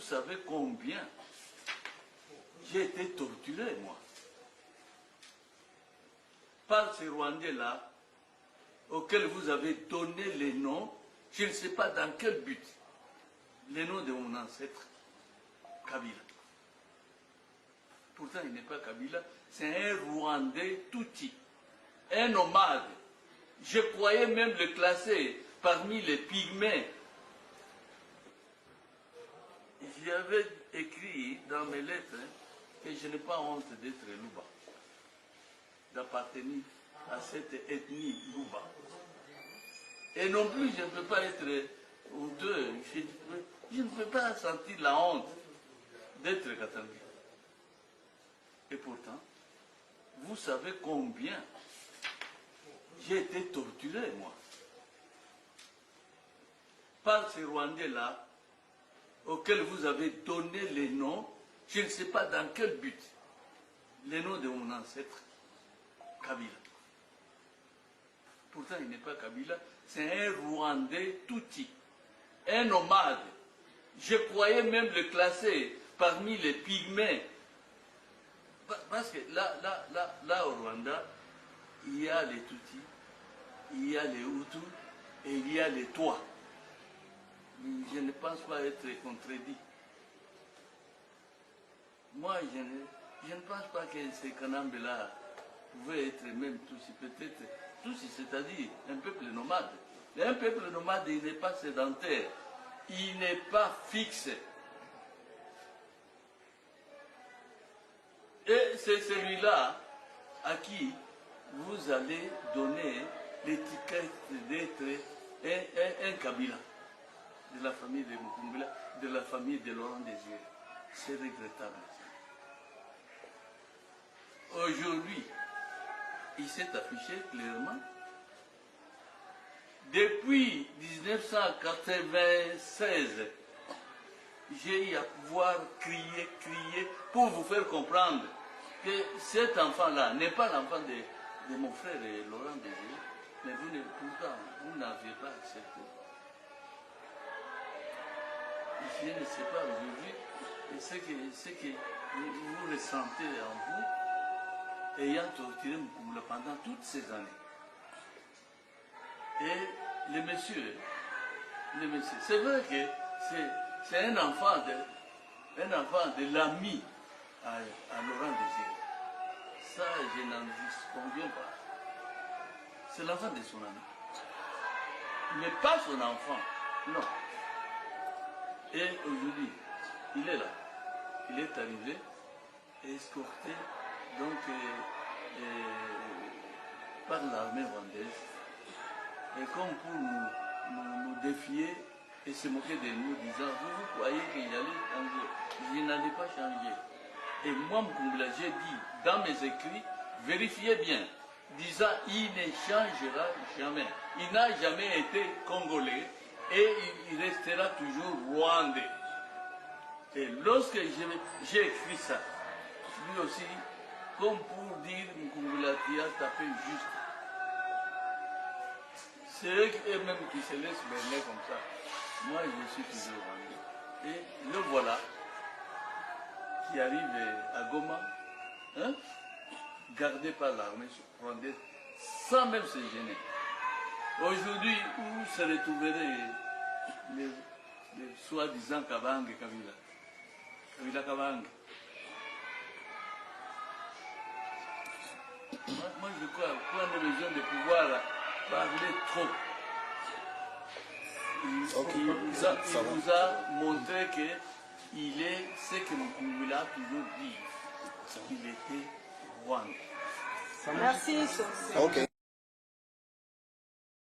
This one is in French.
savez combien j'ai été torturé, moi, par ces Rwandais-là, auxquels vous avez donné les noms, je ne sais pas dans quel but, les noms de mon ancêtre, Kabila. Pourtant, il n'est pas Kabila, c'est un Rwandais Tutsi, un nomade. Je croyais même le classer parmi les pygmées. J'avais écrit dans mes lettres que je n'ai pas honte d'être Luba, d'appartenir à cette ethnie Luba. Et non plus, je ne peux pas être honteux, je ne peux pas sentir la honte d'être Katanga. Et pourtant, vous savez combien j'ai été torturé, moi, par ces Rwandais-là, auxquels vous avez donné les noms, je ne sais pas dans quel but, les noms de mon ancêtre, Kabila. Pourtant, il n'est pas Kabila, c'est un Rwandais Tutsi, un nomade. Je croyais même le classer parmi les pygmées. Parce que là, au Rwanda, il y a les Tutsis, il y a les Hutus et il y a les Tois. Je ne pense pas être contredit. Moi, je ne pense pas que ces Kanambé-là pouvaient être même Tutsis. Peut-être Tutsis, c'est-à-dire un peuple nomade. Mais un peuple nomade, il n'est pas sédentaire. Il n'est pas fixe. Et c'est celui-là à qui vous allez donner l'étiquette d'être un Kabila, de la famille de Mukumbila, de la famille de Laurent Désiré. C'est regrettable. Aujourd'hui, il s'est affiché clairement. Depuis 1996, j'ai eu à pouvoir crier pour vous faire comprendre que cet enfant-là n'est pas l'enfant de mon frère Laurent Désiré, mais pourtant, vous n'aviez pas accepté. Je ne sais pas aujourd'hui ce que vous ressentez en vous, ayant torturé Mukumbula pendant toutes ces années. Et le monsieur, c'est vrai que c'est un enfant de l'ami à Laurent Désiré. Ça, je n'en conviens pas. C'est l'enfant de son ami. Mais pas son enfant, non. Et aujourd'hui, il est là. Il est arrivé, escorté donc, par l'armée rwandaise. Et comme pour nous défier et se moquer de nous, disant, vous croyez qu'il allait changer? Je n'allais pas changer. Et moi, Mukumbula, j'ai dit dans mes écrits, vérifiez bien, disant, il ne changera jamais. Il n'a jamais été congolais et il restera toujours rwandais. Et lorsque j'ai écrit ça, lui aussi, comme pour dire, Mukumbula, tu as tapé juste. C'est eux-mêmes qui se laissent berner comme ça. Moi, je suis toujours rwandais. Et le voilà, qui arrive à Goma, hein, gardé par l'armée rwandaise, sans même se gêner. Aujourd'hui, où se retrouveraient les soi-disant Kabang et Kabila? Kabila Kabang. Moi, je crois qu'on a besoin de pouvoir parler trop. Il vous a montré qu'il est ce que Mukumbula a toujours dit, qu'il était rwandais. Merci. Ok.